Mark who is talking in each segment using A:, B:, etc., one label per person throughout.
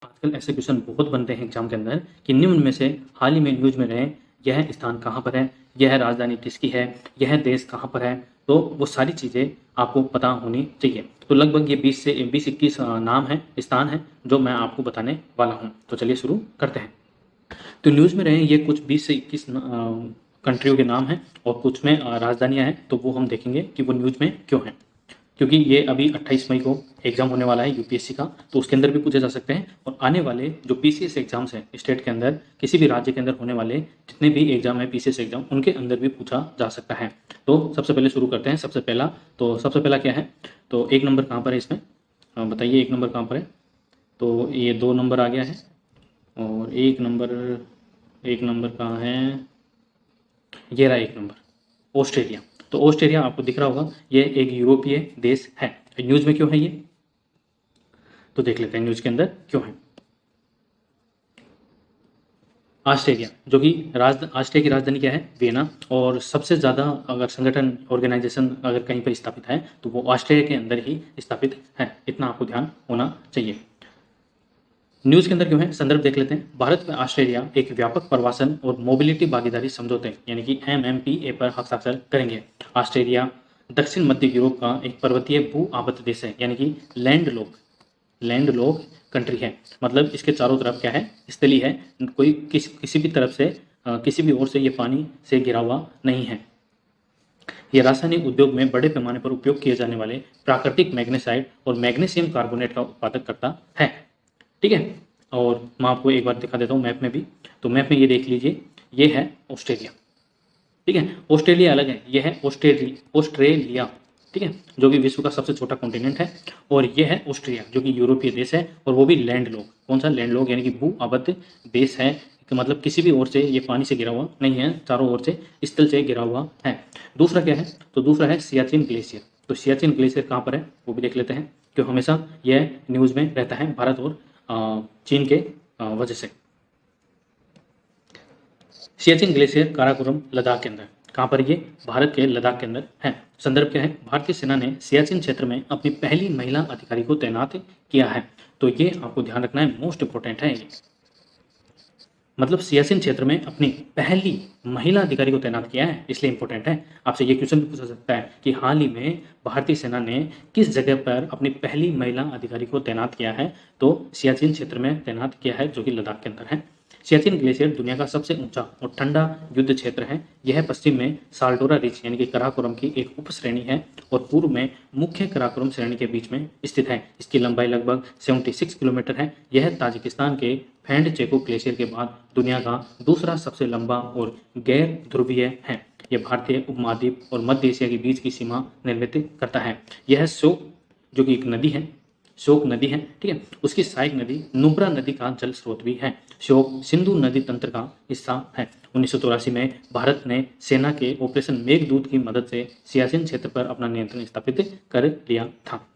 A: आजकल ऐसे क्वेश्चन बहुत बनते हैं एग्जाम के अंदर कि निम्न में से हाल ही में न्यूज में रहे यह स्थान कहाँ पर है, यह राजधानी किसकी है, यह देश कहाँ पर है। तो वो सारी चीज़ें आपको पता होनी चाहिए। तो लगभग ये 20 से 21 नाम है, स्थान है जो मैं आपको बताने वाला हूँ। तो चलिए शुरू करते हैं। तो न्यूज़ में रहे ये कुछ 20 से 21 कंट्रियों के नाम हैं और कुछ में राजधानियाँ हैं। तो वो हम देखेंगे कि वो न्यूज़ में क्यों हैं, क्योंकि ये अभी 28 मई को एग्जाम होने वाला है यूपीएससी का, तो उसके अंदर भी पूछे जा सकते हैं। और आने वाले जो पीसीएस एग्जाम्स हैं स्टेट के अंदर, किसी भी राज्य के अंदर होने वाले जितने भी एग्जाम है पीसीएस एग्जाम, उनके अंदर भी पूछा जा सकता है। तो सबसे पहले शुरू करते हैं। सबसे पहला क्या है, तो 1 नंबर कहाँ पर है इसमें, बताइए 1 नंबर कहाँ पर है। तो ये 2 नंबर आ गया है और 1 नंबर कहाँ है, ये रहा 1 नंबर, ऑस्ट्रेलिया। तो ऑस्ट्रेलिया आपको दिख रहा होगा, ये एक यूरोपीय देश है। न्यूज़ में क्यों है ये, तो देख लेते हैं न्यूज़ के अंदर क्यों है। ऑस्ट्रेलिया, जो कि ऑस्ट्रेलिया की राजधानी क्या है, वियना। और सबसे ज़्यादा अगर संगठन ऑर्गेनाइजेशन अगर कहीं पर स्थापित है तो वो ऑस्ट्रेलिया के अंदर ही स्थापित है, इतना आपको ध्यान होना चाहिए। न्यूज़ के अंदर क्यों है, संदर्भ देख लेते हैं। भारत व ऑस्ट्रेलिया एक व्यापक प्रवासन और मोबिलिटी भागीदारी समझौते यानी कि एमएमपीए पर हस्ताक्षर करेंगे। ऑस्ट्रेलिया दक्षिण मध्य यूरोप का एक पर्वतीय भू आबद्ध देश है, यानी कि लैंड लॉक कंट्री है। मतलब इसके चारों तरफ क्या है, स्थली है, कोई किसी भी तरफ से किसी भी ओर से ये पानी से घिरा हुआ नहीं है। ये रासायनिक उद्योग में बड़े पैमाने पर उपयोग किए जाने वाले प्राकृतिक मैग्नेसाइट और मैग्नीशियम कार्बोनेट का उत्पादक करता है। ठीक है, और मैं आपको एक बार दिखा देता हूँ मैप में भी। तो मैप में ये देख लीजिए, ये है ऑस्ट्रेलिया। ठीक है, ऑस्ट्रेलिया अलग है, ये है ऑस्ट्रेलिया। ठीक है, जो कि विश्व का सबसे छोटा कॉन्टिनेंट है। और ये है ऑस्ट्रिया, जो कि यूरोपीय देश है और वो भी लैंड लॉक। कौन सा लैंड लॉक, यानी कि भू आबद्ध देश है, कि मतलब किसी भी ओर से ये पानी से घिरा हुआ नहीं है, चारों ओर से स्थल से घिरा हुआ है। दूसरा क्या है, तो दूसरा है सियाचिन ग्लेशियर। तो सियाचिन ग्लेशियर कहाँ पर है वो भी देख लेते हैं, क्यों हमेशा यह न्यूज़ में रहता है भारत और चीन के वजह से। सियाचिन ग्लेशियर काराकोरम लद्दाख के अंदर, कहाँ पर ये, भारत के लद्दाख के अंदर है। संदर्भ क्या है, भारतीय सेना ने सियाचिन क्षेत्र में अपनी पहली महिला अधिकारी को तैनात किया है। तो ये आपको ध्यान रखना है, मोस्ट इंपॉर्टेंट है ये। मतलब सियाचिन क्षेत्र में अपनी पहली महिला अधिकारी को तैनात किया है, इसलिए इंपॉर्टेंट है। आपसे ये क्वेश्चन भी पूछा सकता है कि हाल ही में भारतीय सेना ने किस जगह पर अपनी पहली महिला अधिकारी को तैनात किया है, तो सियाचिन क्षेत्र में तैनात किया है, जो कि लद्दाख के अंदर है। सियाचिन ग्लेशियर दुनिया का सबसे ऊंचा और ठंडा युद्ध क्षेत्र है। यह पश्चिम में साल्टोरा रिज यानी कि कराकोरम की एक उप श्रेणी है और पूर्व में मुख्य कराकोरम श्रेणी के बीच में स्थित है। इसकी लंबाई लगभग 76 किलोमीटर है। यह ताजिकिस्तान के फैंड चेको ग्लेशियर के बाद दुनिया का दूसरा सबसे लंबा और गैर ध्रुवीय है। यह भारतीय उपमहाद्वीप और मध्य एशिया के बीच की सीमा निर्मित करता है। यह शोक, जो कि एक नदी है, शोक नदी है, ठीक है, उसकी सहायक नदी नुब्रा नदी का जल स्रोत भी है। शोक सिंधु नदी तंत्र का हिस्सा है। 1984 में भारत ने सेना के ऑपरेशन मेघदूत की मदद से सियाचिन क्षेत्र पर अपना नियंत्रण स्थापित कर लिया था।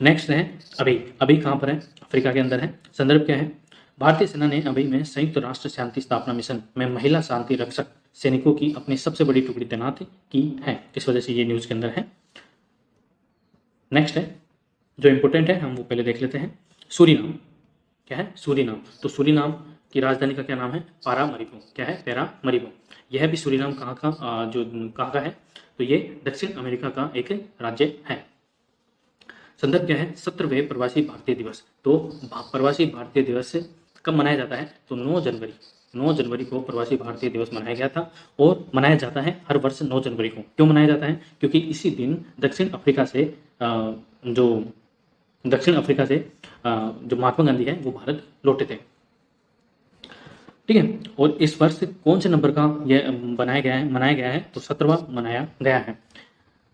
A: नेक्स्ट है अभी। अभी कहाँ पर है, अफ्रीका के अंदर है। संदर्भ क्या है, भारतीय सेना ने अभी में संयुक्त राष्ट्र शांति स्थापना मिशन में महिला शांति रक्षक सैनिकों की अपनी सबसे बड़ी टुकड़ी तैनात की है, इस वजह से ये न्यूज के अंदर है। नेक्स्ट है जो इंपॉर्टेंट है, हम वो पहले देख लेते हैं। सूरीनाम, क्या है, सूरीनाम। तो सूरीनाम की राजधानी का क्या नाम है, पारामरीबो। क्या है, पैरामरीबो। यह भी सूरीनाम कहाँ का जो कहाँ का है, तो ये दक्षिण अमेरिका का एक राज्य है। संदर्भ क्या है, 17वें प्रवासी भारतीय दिवस। तो प्रवासी भारतीय दिवस कब मनाया जाता है, तो 9 जनवरी को प्रवासी भारतीय दिवस मनाया गया था और मनाया जाता है हर वर्ष 9 जनवरी को। क्यों मनाया जाता है, क्योंकि इसी दिन दक्षिण अफ्रीका से जो महात्मा गांधी है वो भारत लौटे थे। ठीक है, और इस वर्ष कौन से नंबर का यह मनाया गया है, तो 17वां मनाया गया है।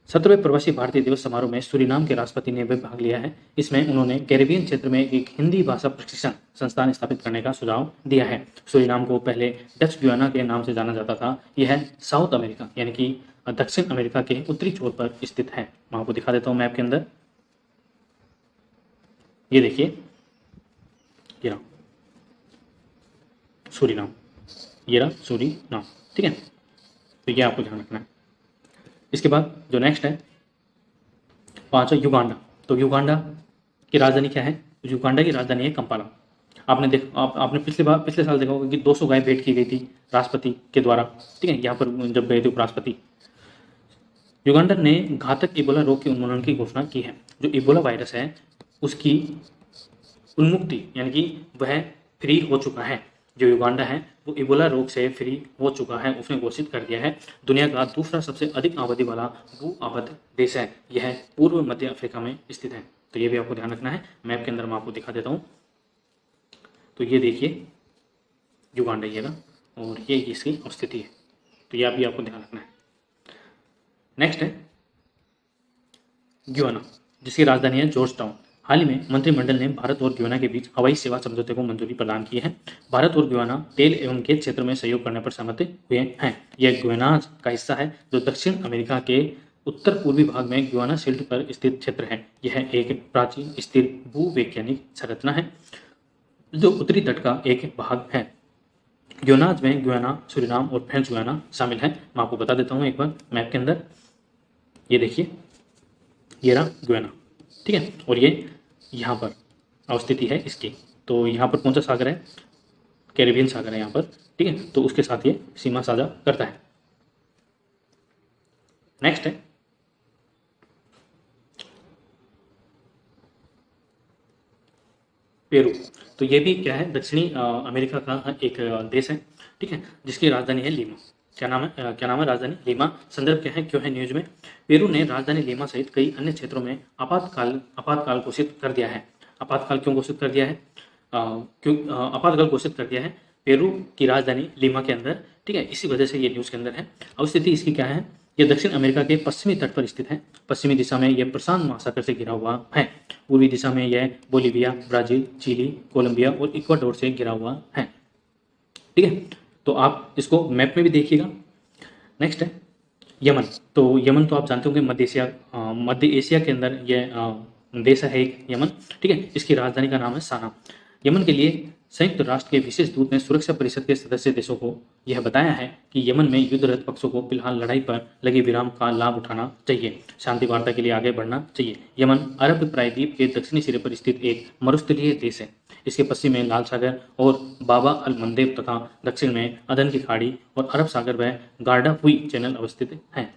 A: 17वें प्रवासी भारतीय दिवस समारोह में सूरीनाम के राष्ट्रपति ने भी भाग लिया है। इसमें उन्होंने कैरेबियन क्षेत्र में एक हिंदी भाषा प्रशिक्षण संस्थान स्थापित करने का सुझाव दिया है। सूरीनाम को पहले डच गुयाना के नाम से जाना जाता था। यह साउथ अमेरिका यानी कि दक्षिण अमेरिका के उत्तरी छोर पर स्थित है। मैं आपको दिखा देता हूँ मैप के अंदर, ये देखिए, ये रहा सूरीनाम, ये रहा सूरीनाम। ठीक है, तो ये आपको ध्यान रखना है। इसके बाद जो नेक्स्ट है 5 युगांडा। तो युगांडा की राजधानी क्या है, युगांडा की राजधानी है कंपाला। आपने पिछले साल देखा होगा कि 200 गाय भेंट की गई थी राष्ट्रपति के द्वारा, ठीक है, यहाँ पर जब गए थे उपराष्ट्रपति। युगांडा ने घातक इबोला रोग के उन्मूलन की घोषणा की है। जो इबोला वायरस है उसकी उन्मुक्ति यानी कि वह फ्री हो चुका है। जो युगांडा है वो इबोला रोग से फ्री हो चुका है, उसने घोषित कर दिया है। दुनिया का दूसरा सबसे अधिक आबादी वाला भू आबाद देश है। यह पूर्व मध्य अफ्रीका में स्थित है। तो ये भी आपको ध्यान रखना है। मैप के अंदर मैं आपको दिखा देता हूँ। तो ये देखिए युगांडा ये ना, और ये इसकी स्थिति है। तो यह भी आपको ध्यान रखना है। नेक्स्ट है ग्याना, जिसकी राजधानी है जॉर्ज टाउन। हाल ही में मंत्रिमंडल ने भारत और ग्याना के बीच हवाई सेवा समझौते को मंजूरी प्रदान की है। भारत और ग्याना तेल एवं गैस क्षेत्र में सहयोग करने पर सहमत हुए हैं। यह ग्याना का हिस्सा है जो दक्षिण अमेरिका के उत्तर पूर्वी भाग में ग्याना शिल्ड पर स्थित क्षेत्र है। यह एक प्राचीन स्थिर भूवैज्ञानिक संरचना है जो उत्तरी तट का एक भाग है। ग्यानाज में ग्याना, सूरीनाम और फ्रेंच ग्याना शामिल है। मैं आपको बता देता हूँ एक बार मैप के अंदर। ये देखिए ये रहा ग्याना, ठीक है, और ये यहाँ पर अवस्थिति है इसकी। तो यहाँ पर कौन सा सागर है? कैरिबियन सागर है यहाँ पर, ठीक है। तो उसके साथ ये सीमा साझा करता है। नेक्स्ट है पेरू। तो ये भी क्या है, दक्षिणी अमेरिका का एक देश है, ठीक है, जिसकी राजधानी है लीमा। क्या नाम है राजधानी? लीमा। संदर्भ क्या है, क्यों है न्यूज में? पेरू ने राजधानी लीमा सहित कई अन्य क्षेत्रों में आपातकाल घोषित कर दिया है। आपातकाल क्यों घोषित कर दिया है? क्यों आपातकाल घोषित कर दिया है पेरू की राजधानी लीमा के अंदर, ठीक है, इसी वजह से ये न्यूज के अंदर है। अब स्थिति इसकी क्या है? यह दक्षिण अमेरिका के पश्चिमी तट पर स्थित है। पश्चिमी दिशा में यह प्रशांत महासागर से घिरा हुआ है। पूर्वी दिशा में यह बोलीविया, ब्राजील, चिली, कोलंबिया और इक्वाडोर से घिरा हुआ है, ठीक है। तो आप इसको मैप में भी देखिएगा। नेक्स्ट है यमन। तो यमन तो आप जानते होंगे मध्य एशिया के अंदर यह देश है एक यमन, ठीक है। इसकी राजधानी का नाम है साना। यमन के लिए संयुक्त राष्ट्र के विशेष दूत ने सुरक्षा परिषद के सदस्य देशों को यह बताया है कि यमन में युद्धरत पक्षों को फिलहाल लड़ाई पर लगे विराम का लाभ उठाना चाहिए, शांति वार्ता के लिए आगे बढ़ना चाहिए। यमन अरब प्रायद्वीप के दक्षिणी सिरे पर स्थित एक मरुस्थलीय देश है। इसके पश्चिम में लाल सागर और बाबा अल मंदेब तथा दक्षिण में अदन की खाड़ी और अरब सागर व गार्डाफुई चैनल अवस्थित हैं।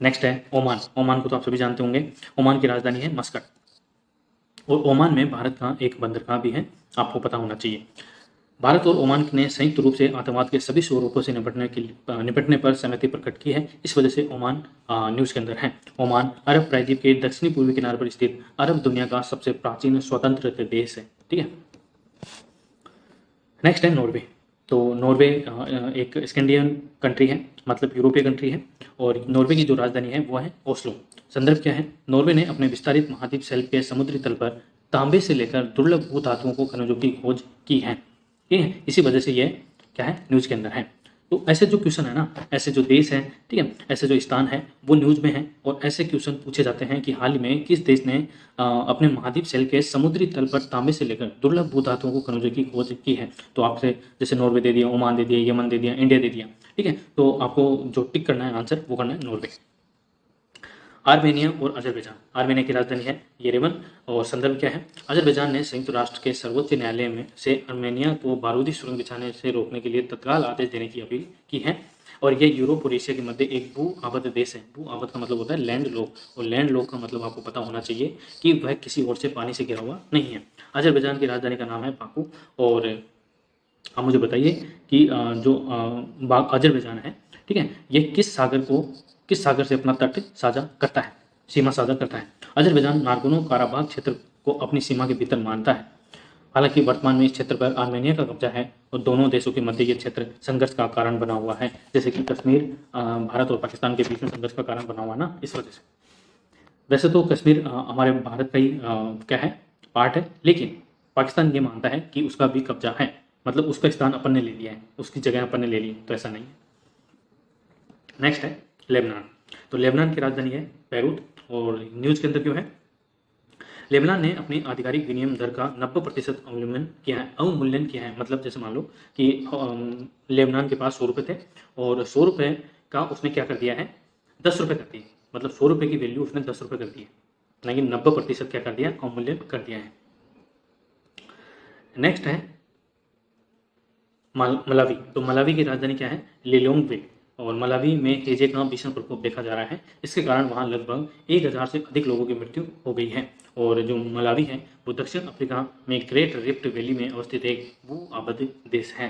A: नेक्स्ट है ओमान। ओमान को तो आप सभी जानते होंगे। ओमान की राजधानी है मस्कट, और ओमान में भारत का एक बंदरगाह भी है, आपको पता होना चाहिए। भारत और ओमान ने संयुक्त रूप से आतंकवाद के सभी स्वरूपों से निपटने पर सहमति प्रकट की है। इस वजह से ओमान न्यूज के अंदर है। ओमान अरब प्रायद्वीप के दक्षिणी पूर्वी किनारे पर स्थित अरब दुनिया का सबसे प्राचीन स्वतंत्र देश है, ठीक है। नेक्स्ट है नॉर्वे। तो नॉर्वे एक स्कैंडिनेवियन कंट्री है, मतलब यूरोपीय कंट्री है, और नॉर्वे की जो राजधानी है वो है ओस्लो। संदर्भ क्या है? नॉर्वे ने अपने विस्तारित महाद्वीप शेल्फ के समुद्री तल पर तांबे से लेकर दुर्लभ भू धातुओं को खनिजों की खोज की है, ठीक है। इसी वजह से ये क्या है, न्यूज के अंदर है। तो ऐसे जो क्वेश्चन है ना, ऐसे जो देश है, ठीक है, ऐसे जो स्थान है वो न्यूज में है, और ऐसे क्वेश्चन पूछे जाते हैं कि हाल ही में किस देश ने अपने महाद्वीप शेल के समुद्री तल पर तांबे से लेकर दुर्लभ भू धातुओं को खनिजों की खोज की है। तो आपसे जैसे नॉर्वे दे दिया, ओमान दे दिया, यमन दे दिया, इंडिया दे दिया, ठीक है। तो आपको जो टिक करना है आंसर वो करना है नॉर्वे। आर्मेनिया और अजरबैजान। आर्मेनिया की राजधानी है येरेवन, और संदर्भ क्या है? अजरबैजान ने संयुक्त राष्ट्र के सर्वोच्च न्यायालय में से आर्मेनिया को बारूदी सुरंग बिछाने से रोकने के लिए तत्काल आदेश देने की अपील की है। और यह यूरोप और एशिया के मध्य एक भू आबद्ध देश है। भू आबद्ध का मतलब होता है लैंड लॉक, और लैंड लॉक का मतलब आपको पता होना चाहिए कि वह किसी और से पानी से घिरा हुआ नहीं है। अजरबैजान की राजधानी का नाम है बाकू। और आप मुझे बताइए कि जो अजरबैजान है, ठीक है, ये किस सागर से अपना तट साझा करता है, सीमा साझा करता है? अजरबैजान नागोर्नो काराबाग क्षेत्र को अपनी सीमा के भीतर मानता है। हालांकि वर्तमान में इस क्षेत्र पर आर्मेनिया का कब्जा है, और दोनों देशों के मध्य ये क्षेत्र संघर्ष का कारण बना हुआ है। जैसे कि कश्मीर भारत और पाकिस्तान के बीच में संघर्ष का कारण बना हुआ ना, इस वजह से। वैसे तो कश्मीर हमारे भारत का ही क्या है, पार्ट है, लेकिन पाकिस्तान ये मानता है कि उसका भी कब्जा है, मतलब उसका स्थान अपन ने ले लिया है, उसकी जगह अपन ने ले ली, तो ऐसा नहीं है। नेक्स्ट है लेबनान। तो लेबनान की राजधानी है बैरूत, और न्यूज के अंदर क्यों है? लेबनान ने अपनी आधिकारिक विनिमय दर का 90% अवमूल्यन किया है। मतलब जैसे मान लो कि लेबनान के पास 100 रुपये थे, और 100 रुपये का उसने क्या कर दिया है, 10 रुपये कर दिए। मतलब 100 रुपये की वैल्यू उसने 10 रुपये कर दी है, लेकिन 90% क्या कर दिया, अवमूल्यन कर दिया है। नेक्स्ट है मलावी। तो मलावी की राजधानी क्या है? लिलोंगवे। और मलावी में हेजे का भीषण प्रकोप देखा जा रहा है। इसके कारण वहाँ लगभग 1000 से अधिक लोगों की मृत्यु हो गई है। और जो मलावी है वो दक्षिण अफ्रीका में ग्रेट रिफ्ट वैली में अवस्थित एक भू आबद्ध देश है,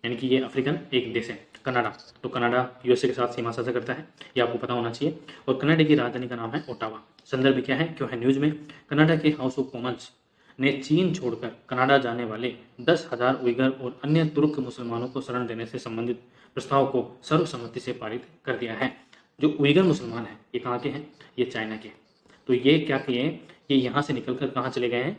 A: यानी कि ये अफ्रीकन एक देश है। कनाडा, तो कनाडा यूएसए के साथ सीमा साझा करता है, ये आपको पता होना चाहिए। और कनाडा की राजधानी का नाम है ओटावा। संदर्भ क्या है, क्यों है न्यूज में? कनाडा के हाउस ऑफ कॉमन्स ने चीन छोड़कर कनाडा जाने वाले 10,000 उइगर और अन्य तुर्क मुसलमानों को शरण देने से संबंधित प्रस्ताव को सर्वसम्मति से पारित कर दिया है। जो उइगर मुसलमान हैं ये कहाँ के हैं? ये चाइना के। तो ये क्या किए, ये यहाँ से निकलकर कहाँ चले गए हैं?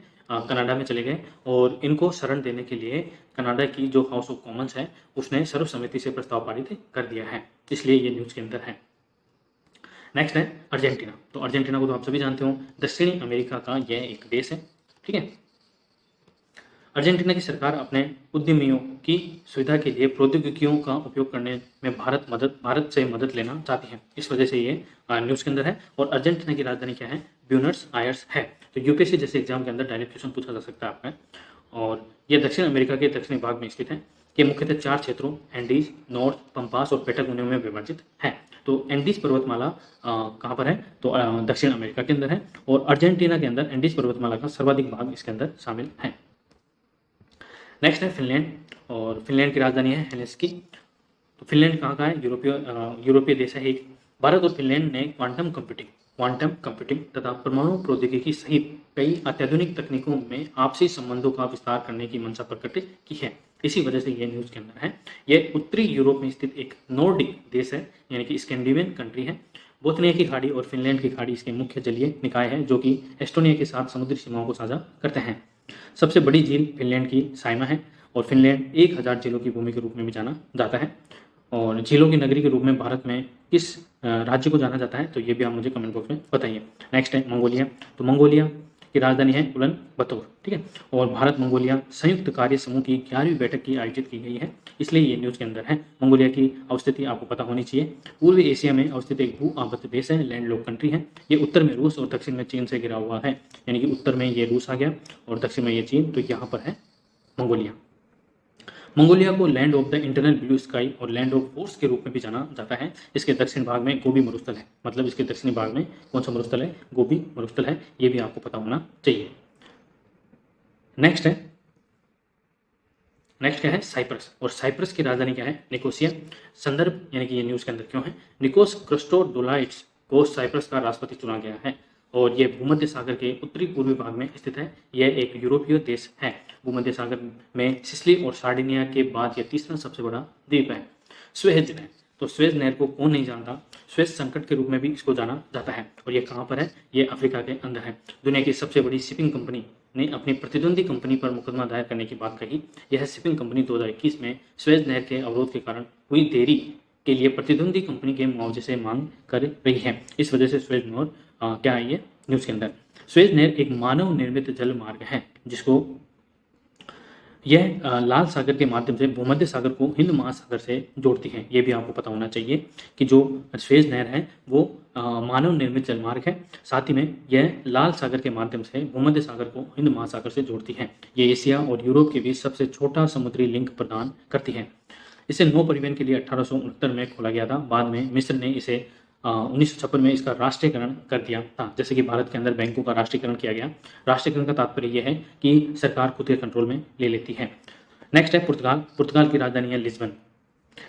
A: कनाडा में चले गए। और इनको शरण देने के लिए कनाडा की जो हाउस ऑफ कॉमन्स है उसने सर्वसम्मति से प्रस्ताव पारित कर दिया है, इसलिए ये न्यूज़ के अंदर है। नेक्स्ट है अर्जेंटीना। तो अर्जेंटीना को तो आप सभी जानते हो, दक्षिणी अमेरिका का यह एक देश है, ठीक है। अर्जेंटीना की सरकार अपने उद्यमियों की सुविधा के लिए प्रौद्योगिकियों का उपयोग करने में भारत से मदद लेना चाहती है, इस वजह से ये न्यूज़ के अंदर है। और अर्जेंटीना की राजधानी क्या है? ब्यूनस आयर्स है। तो यूपीएससी जैसे एग्जाम के अंदर डायरेक्ट क्वेश्चन पूछा जा सकता है आपका। और ये दक्षिण अमेरिका के दक्षिणी भाग में स्थित है। ये मुख्यतः 4 क्षेत्रों एंडीज, नॉर्थ, पंपास और पेटागोनिया में विभाजित है। तो एंडीज पर्वतमाला कहाँ पर है? तो दक्षिण अमेरिका के अंदर है। और अर्जेंटीना के अंदर एंडीज पर्वतमाला का सर्वाधिक भाग इसके अंदर शामिल है। नेक्स्ट है फिनलैंड। और फिनलैंड की राजधानी है हेलसिंकी। तो फिनलैंड कहाँ का है? यूरोपीय देश है एक। भारत और फिनलैंड ने क्वांटम कंप्यूटिंग तथा परमाणु प्रौद्योगिकी सहित कई अत्याधुनिक तकनीकों में आपसी संबंधों का विस्तार करने की मंशा प्रकट की है, इसी वजह से ये न्यूज़ के अंदर है। ये उत्तरी यूरोप में स्थित एक नॉर्डिक देश है, यानी कि स्कैंडिनेवियन कंट्री है। बोथनिया की खाड़ी और फिनलैंड की खाड़ी इसके मुख्य जलीय निकाय है, जो कि एस्टोनिया के साथ समुद्री सीमाओं को साझा करते हैं। सबसे बड़ी झील फिनलैंड की साइमा है। और फिनलैंड 1000 झीलों की भूमि के रूप में भी जाना जाता है। और झीलों की नगरी के रूप में भारत में किस राज्य को जाना जाता है? तो ये भी आप मुझे कमेंट बॉक्स में बताइए। नेक्स्ट है मंगोलिया। तो मंगोलिया की राजधानी है उलन बतौर, ठीक है। और भारत मंगोलिया संयुक्त कार्य समूह की 11वीं बैठक की आयोजित की गई है, इसलिए ये न्यूज़ के अंदर है। मंगोलिया की अवस्थिति आपको पता होनी चाहिए। पूर्वी एशिया में अवस्थित एक भू आबद्ध देश है, लैंड लॉक कंट्री है। ये उत्तर में रूस और दक्षिण में चीन से घिरा हुआ है, यानी कि उत्तर में ये रूस आ गया और दक्षिण में ये चीन। तो यहाँ पर है मंगोलिया। मंगोलिया को land of the internal blue sky और लैंड ऑफ फोर्स के रूप में भी जाना जाता है। इसके दक्षिण भाग में गोबी मरुस्थल है, मतलब इसके दक्षिणी भाग में कौन सा मरुस्थल है? गोबी मरुस्थल है, ये भी आपको पता होना चाहिए। नेक्स्ट क्या है? साइप्रस। और साइप्रस की राजधानी क्या है? निकोसिया। संदर्भ यानी कि ये न्यूज़ के अंदर क्यों है? निकोस क्रिस्टोडोलाइट्स को साइप्रस का राष्ट्रपति चुना गया है और ये भूमध्य सागर के उत्तरी पूर्वी भाग में स्थित है। यह एक यूरोपीय देश है। भूमध्य सागर में सिसिली और सार्डिनिया के बाद यह तीसरा सबसे बड़ा द्वीप है। स्वेज नहर। तो स्वेज नहर को कौन नहीं जानता? स्वेज संकट के रूप में भी इसको जाना जाता है। और ये कहाँ पर है? ये अफ्रीका के अंदर है। दुनिया की सबसे बड़ी शिपिंग कंपनी ने अपनी प्रतिद्वंदी कंपनी पर मुकदमा दायर करने की बात कही। यह शिपिंग कंपनी 2021 में स्वेज नहर के अवरोध के कारण हुई देरी के लिए प्रतिद्वंदी कंपनी के मुआवजे से मांग कर रही है। इस वजह से स्वेज नहर क्या है ये न्यूज़ के अंदर? स्वेज नहर एक मानव निर्मित जल मार्ग है जिसको यह लाल सागर के माध्यम से भूमध्य सागर को हिंद महासागर से जोड़ती है। ये भी आपको पता होना चाहिए कि जो स्वेज नहर है वो मानव निर्मित जल मार्ग है, साथ ही में यह लाल सागर के माध्यम से भूमध्य सागर को हिंद महासागर से जोड़ती है। ये एशिया और यूरोप के बीच सबसे छोटा समुद्री लिंक प्रदान करती है। इसे नौ परिवहन के लिए 1869 में खोला गया था। बाद में मिस्र ने इसे 1956 में इसका राष्ट्रीयकरण कर दिया था। जैसे कि भारत के अंदर बैंकों का राष्ट्रीयकरण किया गया। राष्ट्रीयकरण का तात्पर्य यह है कि सरकार खुद के कंट्रोल में ले लेती है। नेक्स्ट है पुर्तगाल। पुर्तगाल की राजधानी है लिस्बन।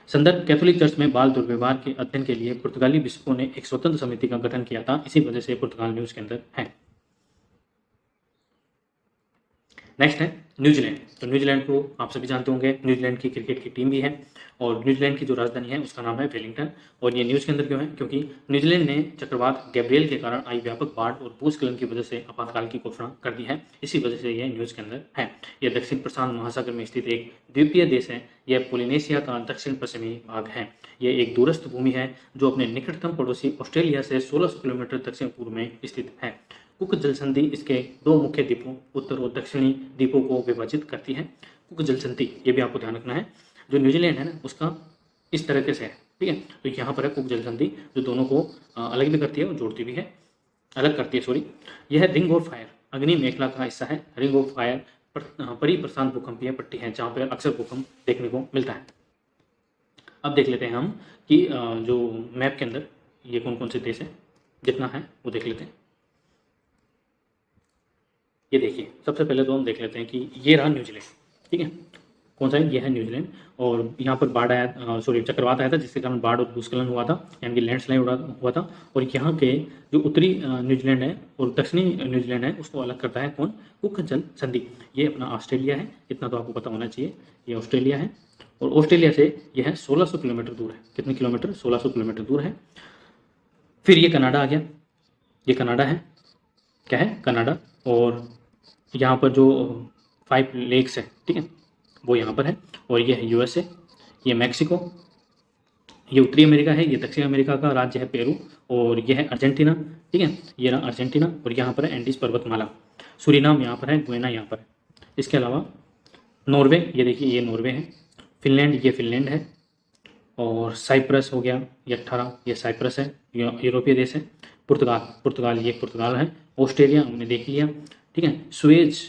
A: संदर्भ कैथोलिक चर्च में बाल दुर्व्यवहार के अध्ययन के लिए पुर्तगाली बिशपों ने एक स्वतंत्र समिति का गठन किया था, इसी वजह से पुर्तगाल न्यूज़ के अंदर है। नेक्स्ट है न्यूजीलैंड। तो न्यूजीलैंड को आप सभी जानते होंगे, न्यूजीलैंड की क्रिकेट की टीम भी है और न्यूजीलैंड की जो राजधानी है उसका नाम है वेलिंगटन। और ये न्यूज़ के अंदर क्यों है? क्योंकि न्यूजीलैंड ने चक्रवात गैब्रियल के कारण आई व्यापक बाढ़ और भूस्खलन की वजह से आपातकाल की घोषणा कर दी है, इसी वजह से यह न्यूज़ के अंदर है। यह दक्षिण प्रशांत महासागर में स्थित एक द्वीपीय देश है। यह पोलिनेशिया का दक्षिण पश्चिमी भाग है। यह एक दूरस्थ भूमि है जो अपने निकटतम पड़ोसी ऑस्ट्रेलिया से 1600 किलोमीटर दक्षिण पूर्व में स्थित है। कुक जलसंधि इसके दो मुख्य द्वीपों उत्तर और दक्षिणी द्वीपों को विभाजित करती है। कुक जलसंधि, ये भी आपको ध्यान रखना है, जो न्यूजीलैंड है ना उसका इस तरीके से है, ठीक है। तो यहाँ पर है कुक जलसंधि जो दोनों को अलग भी करती है और जोड़ती भी है, अलग करती है, सॉरी। यह रिंग ऑफ फायर, अग्नि मेखला का हिस्सा है। रिंग ऑफ फायर परिप्रशांत भूकंपीय पट्टी है जहाँ पर अक्सर भूकंप देखने को मिलता है। अब देख लेते हैं हम कि जो मैप के अंदर ये कौन कौन से देश हैं, जितना है वो देख लेते हैं। ये देखिए, सबसे पहले तो हम देख लेते हैं कि ये रहा न्यूजीलैंड, ठीक है। कौन सा है? ये है न्यूजीलैंड। और यहाँ पर बाढ़ आया, सॉरी चक्रवात आया था, जिसके कारण बाढ़ और भूस्खलन हुआ था, यानी कि लैंडस्लाइड हुआ था। और यहाँ के जो उत्तरी न्यूजीलैंड है और दक्षिणी न्यूजीलैंड है, उसको अलग करता है कौन? कुक जल संधि। ये अपना ऑस्ट्रेलिया है, इतना तो आपको पता होना चाहिए। ये ऑस्ट्रेलिया है और ऑस्ट्रेलिया से यह है 1600 किलोमीटर दूर है। कितने किलोमीटर? 1600 किलोमीटर दूर है। फिर ये कनाडा आ गया, ये कनाडा है। क्या है? कनाडा। और यहाँ पर जो 5 लेक्स है, ठीक है, वो यहाँ पर है। और ये है यूएसए, ये मैक्सिको, ये उत्तरी अमेरिका है, ये दक्षिण अमेरिका का राज्य है पेरू। और ये है अर्जेंटीना, ठीक है, ये रहा अर्जेंटीना। और यहाँ पर है एंडीज पर्वतमाला। सूरीनाम यहाँ पर है, गुयाना यहाँ पर है। इसके अलावा नॉर्वे, ये देखिए ये नॉर्वे है। फिनलैंड, ये फिनलैंड है। और साइप्रस हो गया, ये 18, ये साइप्रस है, ये यूरोपीय देश है। पुर्तगाल, ये पुर्तगाल है। ऑस्ट्रेलिया हमने देख लिया, ठीक है। स्वेज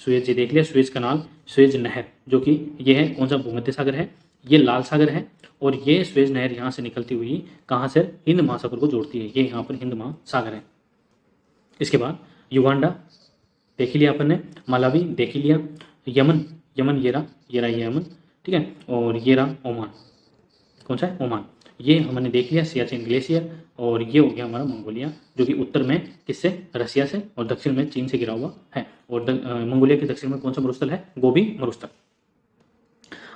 A: ये देख लिया, स्वेज कनाल, स्वेज नहर, जो कि ये है कौन सा? भूमध्य सागर है। ये लाल सागर है। और ये स्वेज नहर यहाँ से निकलती हुई कहाँ से? हिंद महासागर को जोड़ती है। ये यहाँ पर हिंद महासागर है। इसके बाद युगांडा देख ही लिया अपन ने, मलावी देख ही लिया, यमन ये रहा यमन, ठीक है। और ये रहा ओमान। कौन सा है? ओमान। ये हमने देख लिया, सियाचिन ग्लेशियर। और ये हो गया हमारा मंगोलिया, जो कि उत्तर में किससे? रसिया से, और दक्षिण में चीन से घिरा हुआ है। और मंगोलिया के दक्षिण में कौन सा मरुस्थल है? गोबी मरुस्थल।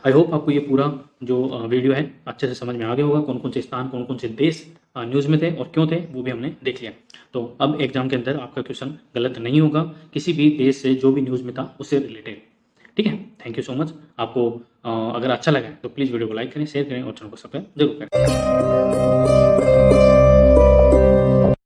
A: आई होप आपको ये पूरा जो वीडियो है अच्छे से समझ में आ गया होगा। कौन कौन से स्थान, कौन कौन से देश न्यूज़ में थे और क्यों थे, वो भी हमने देख लिया। तो अब एग्जाम के अंदर आपका क्वेश्चन गलत नहीं होगा, किसी भी देश से जो भी न्यूज़ में था उससे रिलेटेड, ठीक है। Thank you so much. आपको अगर अच्छा लगा तो प्लीज़ वीडियो को लाइक करें, शेयर करें और चैनल को सब्सक्राइब जरूर करें।